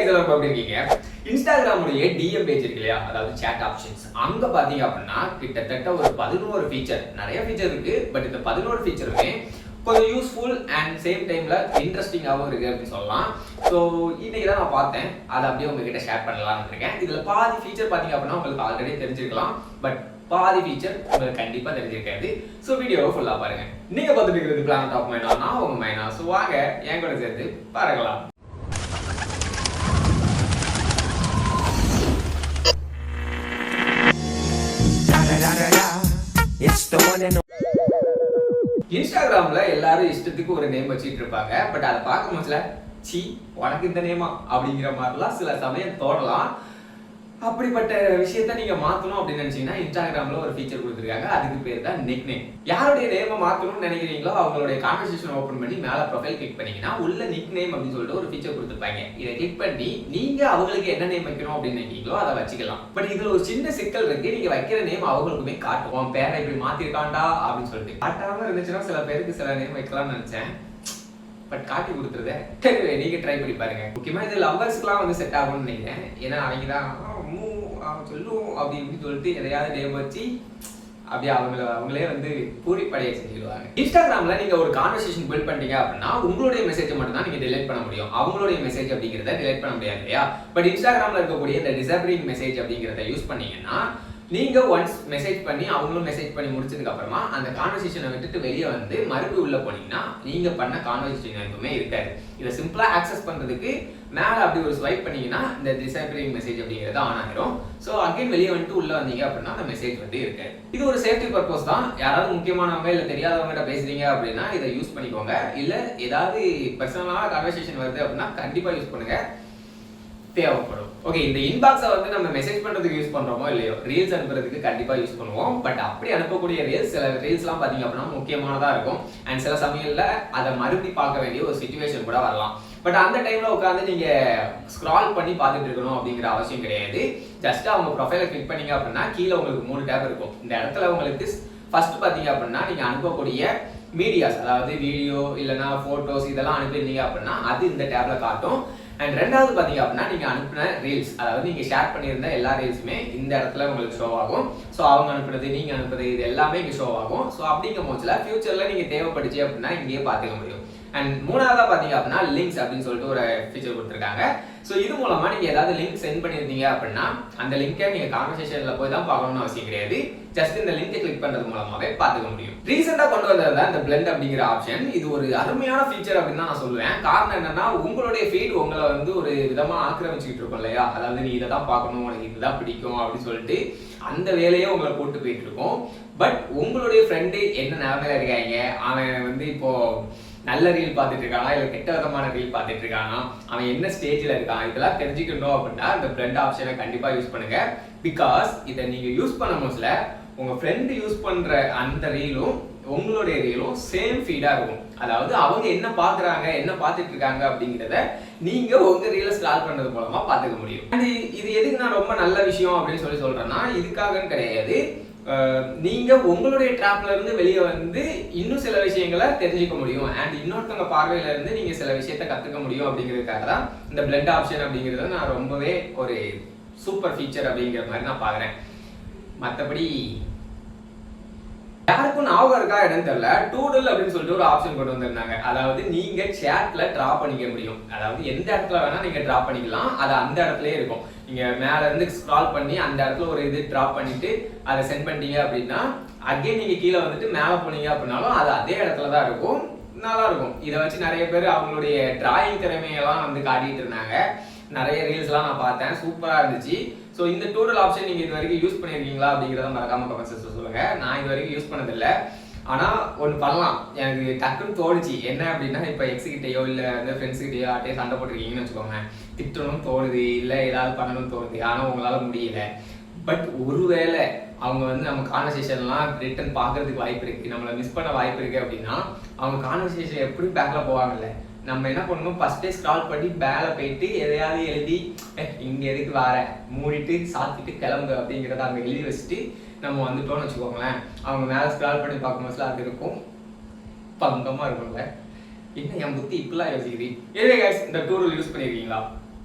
எல்லாரும் எப்படி இருக்கீங்க? இன்ஸ்டாகிராமுடைய டிஎம் பேஜ் இருக்கு இல்லையா, அதாவது சேட் ஆப்ஷன்ஸ், அங்க பாத்தீங்க அப்படின்னா கிட்டத்தட்ட ஒரு 11 ஃபீச்சர், நிறைய ஃபீச்சர் இருக்கு. பட் இந்த 11 ஃபீச்சருமே கொஞ்சம் யூஸ்ஃபுல் அண்ட் சேம் டைம்ல இன்ட்ரெஸ்டிங்காகவும் இருக்கு அப்படின்னு சொல்லலாம். ஸோ இன்னைக்கு தான் நான் பார்த்தேன், அதை அப்படியே உங்ககிட்ட ஷேர் பண்ணலாம்னு இருக்கேன். இதுல பாதி ஃபீச்சர் பாத்தீங்க அப்படின்னா உங்களுக்கு ஆல்ரெடி தெரிஞ்சிருக்கலாம், பட் பாதி ஃபீச்சர் உங்களுக்கு கண்டிப்பா தெரிஞ்சிருக்காது. ஸோ வீடியோவை ஃபுல்லா பாருங்க. நீங்க பார்த்துட்டு இருக்கிறது பிளானட் ஆஃப் மைனா, நான் உங்க மைனா. ஸோ வாங்க என் கூட சேர்த்து பாருங்களாம். இன்ஸ்டாகிராம்ல எல்லாரும் இஷ்டத்துக்கு ஒரு நேம் வச்சுட்டு இருப்பாங்க. பட் அதை பார்க்கும் போதுல சி உனக்கு இந்த நேமா அப்படிங்கிற மாதிரிலாம் சில சமயம் தோணலாம். அப்படிப்பட்ட விஷயத்த நீங்க மாத்தணும் அப்படின்னு நினைச்சீங்கன்னா இன்ஸ்டாகிராம்ல ஒரு ஃபீச்சர் கொடுத்துருக்காங்க. அதுக்கு பேர் தான் நிக் நேம். யாருடைய நேமை மாத்தணும்னு நினைக்கிறீங்களோ அவங்களுடைய கான்வர்சேஷன் ஓபன் பண்ணி மேல ப்ரொஃபைல் கிளிக் பண்ணீங்கன்னா உள்ள நிக் நேம் அப்படின்னு சொல்லிட்டு ஒரு ஃபீச்சர் கொடுத்துருப்பாங்க. இதை கிளிக் பண்ணி நீங்க அவங்களுக்கு என்ன நேம் வைக்கணும் அப்படின்னு நினைக்கிறீங்களோ அதை வச்சுக்கலாம். பட் இதுல ஒரு சின்ன சிக்கல் இருக்கு. நீங்க வைக்கிற நேம் அவங்களுக்குமே காட்டுவோம், பேரை இப்படி மாத்திருக்காண்டா அப்படின்னு சொல்லிட்டு. காட்டாம இருந்துச்சுன்னா சில பேருக்கு சில நேம் வைக்கலாம்னு நினைச்சேன், பட் காட்டி கொடுத்துருதே. நீங்க ட்ரை பண்ணி பாருங்க. முக்கியமா இது லவ்வர்ஸ்க்குலாம் வந்து செட் ஆகும்னு நினைக்கிறேன். ஏன்னா அவங்க தான் சொல்லுவோம் அப்படி இப்படின்னு சொல்லிட்டு எதையாவது நேம் வச்சு அப்படியே அவங்களே வந்து பூரிப்படைய செஞ்சுடுவாங்க. இன்ஸ்டாகிராம்ல நீங்க ஒரு கான்வர்சேஷன் பில்ட் பண்ணீங்க அப்படின்னா உங்களுடைய மெசேஜ் மட்டும் தான் நீங்க டிலீட் பண்ண முடியும். அவங்களுடைய மெசேஜ் அப்படிங்கிறத டிலீட் பண்ண முடியாது இல்லையா? பட் இன்ஸ்டாகிராம்ல இருக்கக்கூடிய இந்த டிசேபிளிங் மெசேஜ் அப்படிங்கிறத யூஸ் பண்ணீங்கன்னா நீங்க ஒன்ஸ் மெசேஜ் பண்ணி அவங்களும் மெசேஜ் பண்ணி முடிச்சதுக்கு அப்புறமா அந்த கான்வர்சேஷனை விட்டுட்டு வெளியே வந்து மறுபடியும் உள்ள போனீங்கன்னா நீங்க பண்ண கான்வர்சேஷன் எதுவுமே இருக்காது. இதை சிம்பிளா ஆக்சஸ் பண்றதுக்கு மேல அப்படி ஒரு ஸ்வைப் பண்ணீங்கன்னா இந்த டிசேபிளிங் மெசேஜ் அப்படிங்கிறது ஆன் ஆகிரும். ஸோ அகைன் வெளியே வந்துட்டு உள்ள வந்தீங்க அப்படின்னா அந்த மெசேஜ் வந்து இருக்காது. இது ஒரு சேஃப்டி பர்பஸ் தான். யாராவது முக்கியமானவங்க இல்லை தெரியாதவங்ககிட்ட பேசுறீங்க அப்படின்னா இதை யூஸ் பண்ணிக்கோங்க. இல்லை ஏதாவது பர்சனலான கான்வர்சேஷன் வருது அப்படின்னா கண்டிப்பா யூஸ் பண்ணுங்க, தேவைப்படும். ஓகே, இந்த இன்பாக்ஸை வந்து நம்ம மெசேஜ் பண்றதுக்கு யூஸ் பண்றோமோ இல்லையோ, ரீல்ஸ் அனுப்புறதுக்கு கண்டிப்பா யூஸ் பண்ணுவோம். பட் அப்படி அனுப்பக்கூடிய ரீல்ஸ், சில ரீல்ஸ்லாம் பாத்தீங்க அப்படின்னா முக்கியமானதா இருக்கும். அண்ட் சில சமயம்ல அதை மறுபடி பார்க்க வேண்டிய ஒரு சிச்சுவேஷன் கூட வரலாம். பட் அந்த டைம்ல உட்காந்து நீங்க ஸ்க்ரால் பண்ணி பார்த்துட்டு இருக்கணும் அப்படிங்கிற அவசியம் கிடையாது. ஜஸ்ட் அவங்க ப்ரொஃபைலை கிளிக் பண்ணீங்க அப்படின்னா கீழே உங்களுக்கு 3 டேப் இருக்கும். இந்த இடத்துல உங்களுக்கு ஃபர்ஸ்ட் பாத்தீங்க அப்படின்னா நீங்க அனுப்பக்கூடிய மீடியாஸ், அதாவது வீடியோ இல்லைன்னா போட்டோஸ் இதெல்லாம் அனுப்பியிருந்தீங்க அப்படின்னா அது இந்த டேப்ல காட்டும். அண்ட் ரெண்டாவது பாத்தீங்க அப்படின்னா நீங்க அனுப்பின ரீல்ஸ், அதாவது நீங்க ஷேர் பண்ணியிருந்த எல்லா ரீல்ஸுமே இந்த இடத்துல உங்களுக்கு ஷோ ஆகும். ஸோ அவங்க அனுப்புறது, நீங்க அனுப்புறது, இது எல்லாமே இங்க ஷோ ஆகும். ஸோ அப்படிங்கும் போதுல ஃபியூச்சர்ல நீங்க தேவைப்படுச்சு அப்படின்னா இங்கேயே பார்த்துக்க முடியும். அண்ட் மூணாவதா பாத்தீங்க அப்படின்னா லிங்க்ஸ் அப்படின்னு சொல்லிட்டு ஒரு ஃபீச்சர் கொடுத்துருக்காங்க. ஸோ இது மூலமா நீங்க ஏதாவது லிங்க் சென்ட் பண்ணியிருந்தீங்க அப்படின்னா அந்த லிங்கை நீங்க கான்வர்சேஷன்ல போய் தான் பார்க்கணும்னு அவசியம் கிடையாது. ஜஸ்ட் இந்த லிங்கை கிளிக் பண்றது மூலமாவே பார்த்துக்க முடியும். ரீசெண்டா கொண்டு வந்தது இந்த பிளெண்ட் அப்படிங்கிற ஆப்ஷன். இது ஒரு அருமையான ஃபீச்சர் அப்படின்னு தான் நான் சொல்லுவேன். காரணம் என்னன்னா உங்களுடைய ஃபீட் உங்களை வந்து ஒரு விதமா ஆக்கிரமிச்சுக்கிட்டு இருக்கும் இல்லையா? அதாவது நீ இதை தான் பார்க்கணும், உனக்கு இதுதான் பிடிக்கும் அப்படின்னு சொல்லிட்டு அந்த வேலையே உங்களை போட்டு போயிட்டு இருக்கும். பட் உங்களுடைய ஃப்ரெண்டு என்ன நிலைமையில இருக்காங்க, அவன் வந்து இப்போ நல்ல ரீல் பார்த்துட்டு இருக்கானா இல்லை கெட்ட விதமான ரீல் பார்த்துட்டு இருக்கானா, அவன் என்ன ஸ்டேஜில் இருக்கான், இதெல்லாம் தெரிஞ்சுக்கணும் அப்படின்னா இந்த பிளெண்ட் ஆப்ஷனை கண்டிப்பாக யூஸ் பண்ணுங்க. பிகாஸ் இதை நீங்கள் யூஸ் பண்ண போதுல உங்கள் ஃப்ரெண்டு யூஸ் பண்ணுற அந்த ரீலும் உங்களுடைய ரீலும் சேம் ஃபீடாக இருக்கும். அதாவது அவங்க என்ன பார்க்குறாங்க, என்ன பார்த்துட்டு இருக்காங்க அப்படிங்கிறத நீங்கள் உங்கள் ரீலை ஸ்க்ரால் பண்ணுறது மூலமாக பார்த்துக்க முடியும். அண்ட் இது எதுக்கு நான் ரொம்ப நல்ல விஷயம் அப்படின்னு சொல்கிறேன்னா இதுக்காகன்னு கிடையாது. நீங்க உங்களுடைய ட்ராப்ல இருந்து வெளியே வந்து இன்னும் சில விஷயங்களை தெரிஞ்சுக்க முடியும். அண்ட் இன்னொருத்தவங்க பார்வையில இருந்து நீங்க சில விஷயத்த கத்துக்க முடியும் அப்படிங்கிறதுக்காக தான் இந்த பிளெண்ட் ஆப்ஷன் அப்படிங்கிறத நான் ரொம்பவே ஒரு சூப்பர் ஃபீச்சர் அப்படிங்கிற மாதிரி நான் பாக்குறேன். மற்றபடி யாருக்கும் ஞாபகம் இருக்கா என்னன்னு தெரியல, டூடல் அப்படின்னு சொல்லிட்டு ஒரு ஆப்ஷன் கொண்டு வந்திருந்தாங்க. அதாவது நீங்க சேட்ல டிரா பண்ணிக்க முடியும். அதாவது எந்த இடத்துல வேணா நீங்க டிரா பண்ணிக்கலாம், அது அந்த இடத்துலயே இருக்கும். நீங்க மேல இருந்து ஸ்க்ரால் பண்ணி அந்த இடத்துல ஒரு இது டிரா பண்ணிட்டு அதை சென்ட் பண்ணிட்டீங்க அப்படின்னா அகைன் நீங்க கீழே வந்துட்டு மேல போனீங்க அப்படின்னாலும் அது அதே இடத்துல தான் இருக்கும். நல்லா இருக்கும். இதை வச்சு நிறைய பேர் அவங்களுடைய டிராயிங் திறமையெல்லாம் வந்து காட்டிட்டு இருந்தாங்க. நிறைய ரீல்ஸ்லாம் நான் பார்த்தேன், சூப்பரா இருந்துச்சு. ஸோ இந்த டூடல் ஆப்ஷன் நீங்க இது வரைக்கும் யூஸ் பண்ணிருக்கீங்களா அப்படிங்கிறத மறக்காம கமெண்ட்ஸ் சொல்லுங்க. நான் இது வரைக்கும் யூஸ் பண்ணதில்லை. ஆனா ஒன்று பண்ணலாம், எனக்கு டக்குன்னு தோணுச்சு. என்ன அப்படின்னா இப்போ எக்ஸ் கிட்டேயோ இல்லை வந்து ஃப்ரெண்ட்ஸ் கிட்டேயோ ஆட்டையோ சண்டை போட்டிருக்கீங்கன்னு வச்சுக்கோங்க, திட்டணும்னு தோணுது, இல்லை ஏதாவது பண்ணணும்னு தோணுது, ஆனால் உங்களால முடியல. பட் ஒருவேளை அவங்க வந்து நம்ம கான்வர்சேஷன்லாம் ரிட்டன் பார்க்கறதுக்கு வாய்ப்பு இருக்கு, நம்மளை மிஸ் பண்ண வாய்ப்பு இருக்கு அப்படின்னா அவங்க கான்வர்சேஷன் எப்படி பேக்ல போவாங்கல்ல, நம்ம என்ன பண்ணணும், ஃபர்ஸ்டே ஸ்க்ரால் பண்ணி மேலே போயிட்டு எதையாவது எழுதி இங்க எதுக்கு வர மூடிட்டு சாத்திட்டு கிளம்பு அப்படிங்கிறத அங்கே எழுதி வச்சுட்டு நம்ம வந்துட்டோம்னு வச்சுக்கோங்களேன். அவங்க மேலே ஸ்க்ரால் பண்ணி பார்க்கும்போது அது இருக்கும், பங்கமா இருக்கும்ல. என்ன என் புத்தி இப்பெல்லாம் யோசிக்குது. எனவே கைஸ் இந்த டூல் யூஸ் பண்ணிருக்கீங்களா?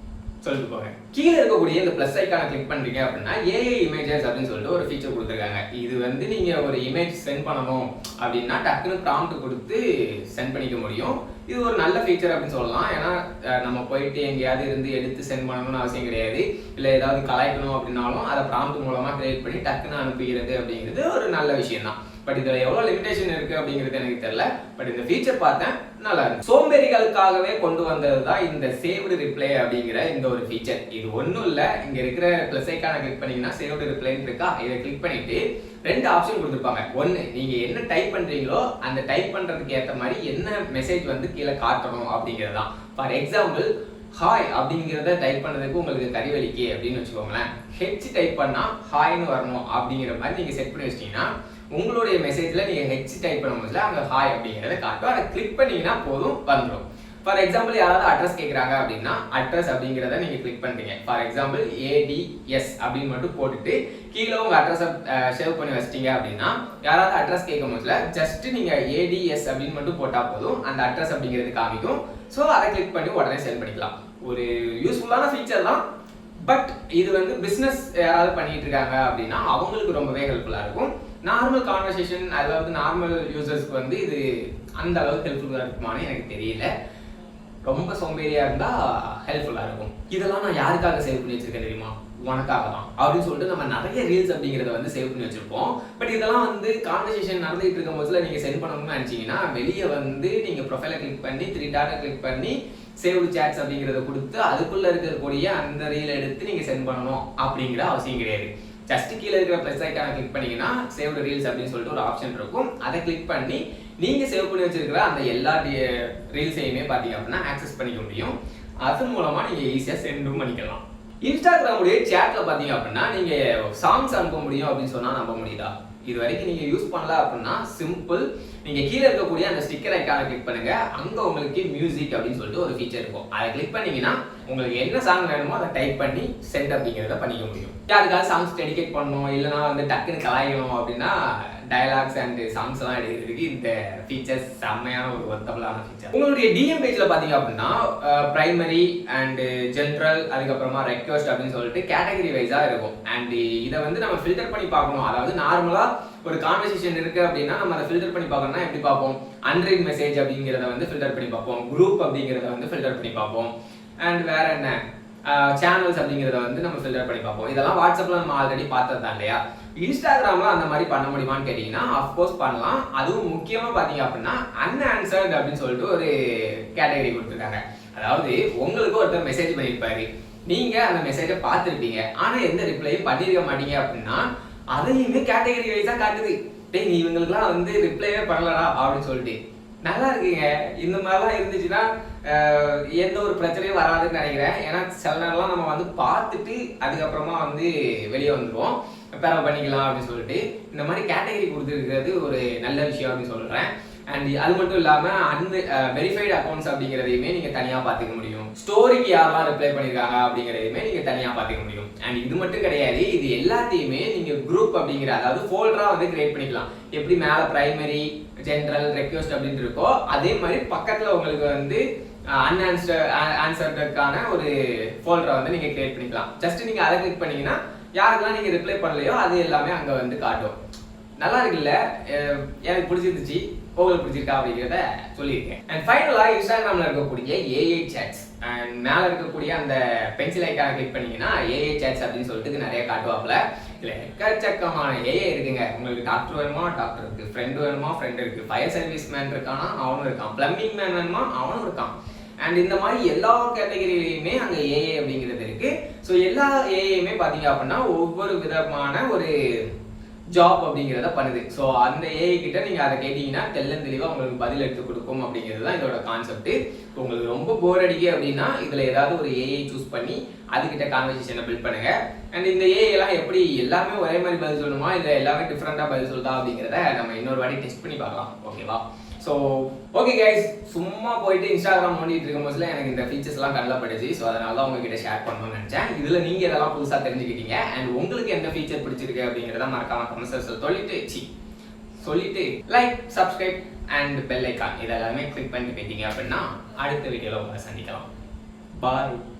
சொல்லிட்டு போங்க. கீழே இருக்கக்கூடிய இந்த பிளஸ் ஐக்கான கிளிக் பண்றீங்க அப்படின்னா ஏஐ இமேஜஸ் அப்படின்னு சொல்லிட்டு ஒரு ஃபீச்சர் கொடுத்துருக்காங்க. இது வந்து நீங்க ஒரு இமேஜ் சென்ட் பண்ணணும் அப்படின்னா டக்குன்னு ப்ராம்ப்ட் கொடுத்து சென்ட் பண்ணிக்க முடியும். இது ஒரு நல்ல ஃபீச்சர் அப்படின்னு சொல்லலாம். ஏன்னா நம்ம போயிட்டு எங்கேயாவது இருந்து எடுத்து சென்ட் பண்ணணும்னு அவசியம் கிடையாது. இல்லை ஏதாவது கலாய்க்கணும் அப்படின்னாலும் அதை ப்ராம்ப்ட் மூலமா கிரியேட் பண்ணி டக்குன்னு அனுப்புகிறது அப்படிங்கிறது ஒரு நல்ல விஷயம் தான். பட் இதுல எவ்வளவு லிமிடேஷன் இருக்கு அப்படிங்கிறது எனக்கு தெரியல. பட் இந்த ஃபீச்சர் பார்த்தேன், நல்லா இருக்கு. சோம்பேறிகளுக்காகவே கொண்டு வந்ததுதான் இந்த சேவ்டு ரிப்ளை அப்படிங்கிற இந்த ஒரு ஃபீச்சர். இது ஒன்றும் இல்லை, இங்க இருக்கிற பிளஸ் ஐக்கான கிளிக் பண்ணீங்கன்னா சேவ்டு ரிப்ளைன்னு இருக்கா, இதை கிளிக் பண்ணிட்டு 2 ஆப்ஷன் கொடுத்துருப்பாங்க. ஒன்று, நீங்க என்ன டைப் பண்றீங்களோ அந்த டைப் பண்றதுக்கு ஏற்ற மாதிரி என்ன மெசேஜ் வந்து கீழே காட்டணும் அப்படிங்கிறது தான். ஃபார் எக்ஸாம்பிள், ஹாய் அப்படிங்கிறத டைப் பண்ணதுக்கு உங்களுக்கு கறிவலிக்கு அப்படின்னு வச்சுக்கோங்களேன். ஹெச் டைப் பண்ணா ஹாய்னு வரணும் அப்படிங்கிற மாதிரி நீங்க செட் பண்ணி வச்சிட்டீங்கன்னா உங்களுடைய மெசேஜ்ல நீங்க ஹெச் டைப் பண்ணும்போது அங்க ஹாய் அப்படிங்கிறத காட்டும். அதை கிளிக் பண்ணீங்கன்னா போதும், வந்துடும். ஃபார் எக்ஸாம்பிள், யாராவது அட்ரஸ் கேட்குறாங்க அப்படின்னா அட்ரஸ் அப்படிங்கிறத நீங்க கிளிக் பண்றீங்க. ஃபார் எக்ஸாம்பிள் ADS அப்படின்னு மட்டும் போட்டுட்டு கீழே உங்க அட்ரஸை சேவ் பண்ணி வச்சிட்டீங்க அப்படின்னா யாராவது அட்ரஸ் கேட்கும் போதுல ஜஸ்ட் நீங்க ADS அப்படின்னு மட்டும் போட்டா போதும், அந்த அட்ரஸ் அப்படிங்கிறது காமிக்கும். ஸோ அதை கிளிக் பண்ணி உடனே சென்ட் பண்ணிக்கலாம். ஒரு யூஸ்ஃபுல்லான ஃபீச்சர் தான். பட் இது வந்து பிஸ்னஸ் யாராவது பண்ணிட்டு இருக்காங்க அப்படின்னா அவங்களுக்கு ரொம்பவே ஹெல்ப்ஃபுல்லா இருக்கும். நார்மல் கான்வர்சேஷன், அதாவது நார்மல் யூசர்ஸ்க்கு வந்து இது அந்த அளவுக்கு ஹெல்ப்ஃபுல்லாக இருக்குமான்னு எனக்கு தெரியல. ரொம்ப சோம்பேறியா இருந்தா ஹெல்ப்ஃபுல்லா இருக்கும். இதெல்லாம் நான் யாருக்காக சேவ் பண்ணி வச்சிருக்கேன் தெரியுமா? உனக்காக தான் அப்படின்னு சொல்லிட்டு நம்ம நிறைய ரீல்ஸ் அப்படிங்கிறத வந்து சேவ் பண்ணி வச்சிருப்போம். பட் இதெல்லாம் வந்து கான்வர்சேஷன் நடந்துகிட்டு இருக்கும் போதுல நீங்க சென்ட் பண்ணணும்னு நினைச்சீங்கன்னா வெளியே வந்து நீங்க ப்ரொஃபைலை கிளிக் பண்ணி 3 டாட்டை கிளிக் பண்ணி சேவ் சேட்ஸ் அப்படிங்கிறத கொடுத்து அதுக்குள்ள இருக்கக்கூடிய அந்த ரீல் எடுத்து நீங்க சென்ட் பண்ணணும் அப்படிங்கிற அவசியம் கிடையாது. ஜஸ்ட் கீழே இருக்கிற பிளஸ் ஐக்கான கிளிக் பண்ணீங்கன்னா சேவ்டு ரீல்ஸ் அப்படின்னு சொல்லிட்டு ஒரு ஆப்ஷன் இருக்கும். அதை கிளிக் பண்ணி நீங்க சேவ் பண்ணி வச்சிருக்கிற அந்த எல்லா ரீல்ஸையுமே பார்த்தீங்க அப்படின்னா ஆக்சஸ் பண்ணிக்க முடியும். அது மூலமா நீங்க ஈஸியா சென்டும் பண்ணிக்கலாம். இன்ஸ்டாகிராமுடைய சேட்ல பார்த்தீங்க அப்படின்னா நீங்க சாங்ஸ் அனுப்ப முடியும் அப்படின்னு சொன்னா நம்ப முடியுதா? இது வரைக்கும் நீங்க யூஸ் பண்ணல அப்படின்னா சிம்பிள், நீங்க கீழே இருக்கக்கூடிய அந்த ஸ்டிக்கர் ஐக்கான கிளிக் பண்ணுங்க. அங்க உங்களுக்கு மியூசிக் அப்படின்னு சொல்லிட்டு ஒரு ஃபீச்சர் இருக்கும். அதை கிளிக் பண்ணீங்கன்னா உங்களுக்கு என்ன சாங் வேணுமோ அதை டைப் பண்ணி சென்ட் அப்படிங்கிறத பண்ணிக்க முடியும். யாருக்காவது சாங்ஸ் டெடிகேட் பண்ணணும், இல்லைனா வந்து டக்குன்னு கலாய்க்கணும் அப்படின்னா டயலாக்ஸ் அண்ட் சாங்ஸ் எல்லாம் எடுக்கிறதுக்கு இந்த ஃபீச்சர்ஸ் செம்மையான ஒரு ஒர்த்தபிளான ஃபீச்சர். உங்களுடைய டிஎம் பேஜ்ல பாத்தீங்க அப்படின்னா பிரைமரி அண்ட் ஜென்ரல், அதுக்கப்புறமா ரெக்வெஸ்ட் அப்படின்னு சொல்லிட்டு கேட்டகரி வைஸா இருக்கும். அண்ட் இதை வந்து நம்ம ஃபில்டர் பண்ணி பார்க்கணும். அதாவது நார்மலா ஒரு கான்வர்சேஷன் இருக்கு அப்படின்னா நம்ம அதை ஃபில்டர் பண்ணி பார்க்கணும்னா எப்படி பார்ப்போம்? அன்ரீட் மெசேஜ் அப்படிங்கிறத வந்து ஃபில்டர் பண்ணி பார்ப்போம், குரூப் அப்படிங்கிறத வந்து ஃபில்டர் பண்ணி பார்ப்போம், அண்ட் வேற என்ன சேனல்ஸ் அப்படிங்கிறத வந்து நம்ம ஃபில்டர் பண்ணி பார்ப்போம். இதெல்லாம் வாட்ஸ்அப்ல நம்ம ஆல்ரெடி பார்த்தது தான் இல்லையா? இன்ஸ்டாகிராம்ல அந்த மாதிரி பண்ண முடியுமான்னு கேட்டீங்கன்னா அஃப்கோர்ஸ் பண்ணலாம். அதுவும் முக்கியமா பாத்தீங்க அப்படின்னா அன்ஆன்சர்ட் அப்படின்னு சொல்லிட்டு ஒரு கேட்டகரி கொடுத்துருக்காங்க. அதாவது உங்களுக்கு ஒருத்தர் மெசேஜ் பண்ணியிருப்பாரு, நீங்க அந்த மெசேஜை பார்த்துருப்பீங்க, ஆனா எந்த ரிப்ளையும் பண்ணிருக்க மாட்டீங்க அப்படின்னா அதையுமே கேட்டகரி வைஸா காட்டுது. டேய், நீ இவங்களுக்குலாம் வந்து ரிப்ளைவே பண்ணலடா அப்படின்னு சொல்லிட்டு. நல்லா இருக்குங்க. இந்த மாதிரிலாம் இருந்துச்சுன்னா எந்த ஒரு பிரச்சனையும் வராதுன்னு நினைக்கிறேன். ஏன்னா சில நேரம்லாம் நம்ம வந்து பார்த்துட்டு அதுக்கப்புறமா வந்து வெளியே வந்துடுவோம், பேரவை பண்ணிக்கலாம் அப்படின்னு சொல்லிட்டு. இந்த மாதிரி கேட்டகரி கொடுத்துருக்கிறது ஒரு நல்ல விஷயம் அப்படின்னு சொல்றேன். அண்ட் அது மட்டும் இல்லாம வெரிஃபைடு அக்கௌண்ட்ஸ் அப்படிங்கிறதையுமே நீங்க தனியா பாத்துக்க முடியும். ஸ்டோரிக்கு யாரெல்லாம் ரிப்ளை பண்ணிருக்காங்க அப்படிங்கிறதையுமே நீங்க தனியா பாத்துக்க முடியும். அண்ட் இது மட்டும் கிடையாது, இது எல்லாத்தையுமே நீங்க குரூப் அப்படிங்கிற அதாவது ஃபோல்டரா வந்து கிரியேட் பண்ணிக்கலாம். எப்படி மேல பிரைமரி, ஜென்ரல், ரெக்வெஸ்ட் அப்படின்னு இருக்கோ அதே மாதிரி பக்கத்துல உங்களுக்கு வந்து ஆன்சர்டுக்கான ஒரு ஃபோல்டரை வந்து நீங்க கிரியேட் பண்ணிக்கலாம். ஜஸ்ட் நீங்க அதை கிளிக் பண்ணீங்கன்னா யாருக்கெல்லாம் நீங்க ரிப்ளை பண்ணலையோ அது எல்லாமே அங்க வந்து காட்டும். நல்லா இருக்குல்ல? எனக்கு பிடிச்சிருந்துச்சு, உங்களுக்கு பிடிச்சிருக்கா அப்படிங்கிறத சொல்லியிருக்கேன். அண்ட் ஃபைனலா இன்ஸ்டாகிராம்ல இருக்கக்கூடிய ஏஐ சேட்ஸ் அண்ட் மேல இருக்கக்கூடிய அந்த பென்சில் ஐக்கான கிளிக் பண்ணீங்கன்னா ஏஐ சேட்ஸ் அப்படின்னு சொல்லிட்டு நிறைய காட்டுவாப்ல. இல்ல எக்கச்சக்கமான ஏஐ இருக்குங்க. உங்களுக்கு டாக்டர் வேணுமா டாக்டர் இருக்கு, ஃப்ரெண்ட் வேணுமா ஃப்ரெண்ட் இருக்கு, ஃபயர் சர்வீஸ் மேன் இருக்கானா அவனும் இருக்கான், பிளம்பிங் மேன் வேணுமா அவனும் இருக்கான். அண்ட் இந்த மாதிரி எல்லா கேட்டகரியிலையுமே அங்கே ஏஐ அப்படிங்கிறது இருக்கு. ஸோ எல்லா ஏஐயுமே பார்த்தீங்க அப்படின்னா ஒவ்வொரு விதமான ஒரு ஜாப் அப்படிங்கிறத பண்ணுது. ஸோ அந்த ஏஐ கிட்ட நீங்க அதை கேட்டீங்கன்னா தெளிவா உங்களுக்கு பதில் எடுத்து கொடுக்கும் அப்படிங்கிறது தான் இதோட கான்செப்ட். உங்களுக்கு ரொம்ப போர் அடிக்கு அப்படின்னா இதுல ஏதாவது ஒரு ஏஐ சூஸ் பண்ணி அதுகிட்ட கான்வர்சேஷனை பில்ட் பண்ணுங்க. அண்ட் இந்த ஏஐ எல்லாம் எப்படி எல்லாமே ஒரே மாதிரி பதில் சொல்லணுமா இல்லை எல்லாமே டிஃப்ரெண்டா பதில் சொல்லுதா அப்படிங்கிறத நம்ம இன்னொரு வாட்டி டெஸ்ட் பண்ணி பார்க்கலாம். ஓகேவா? ஸோ ஓகே கைஸ், சும்மா போயிட்டு இன்ஸ்டாகிராம் நோண்டிட்டு இருக்கும் போதுல எனக்கு இந்த ஃபீச்சர்ஸ் எல்லாம் கண்ணில் பட்டுச்சு. ஸோ அதனால தான் உங்ககிட்ட ஷேர் பண்ணணும்னு நினைச்சேன். இதுல நீங்க இதெல்லாம் புதுசா தெரிஞ்சுக்கிட்டீங்க. அண்ட் உங்களுக்கு எந்த ஃபீச்சர் பிடிச்சிருக்கு அப்படிங்கிறத மறக்காம கமெண்ட்ஸ் சொல்லிட்டு like, subscribe and bell icon இதெல்லாமே கிளிக் பண்ணிட்டு போயிட்டீங்க அப்படின்னா அடுத்த வீடியோல உங்களை சந்திக்கலாம். பாய்.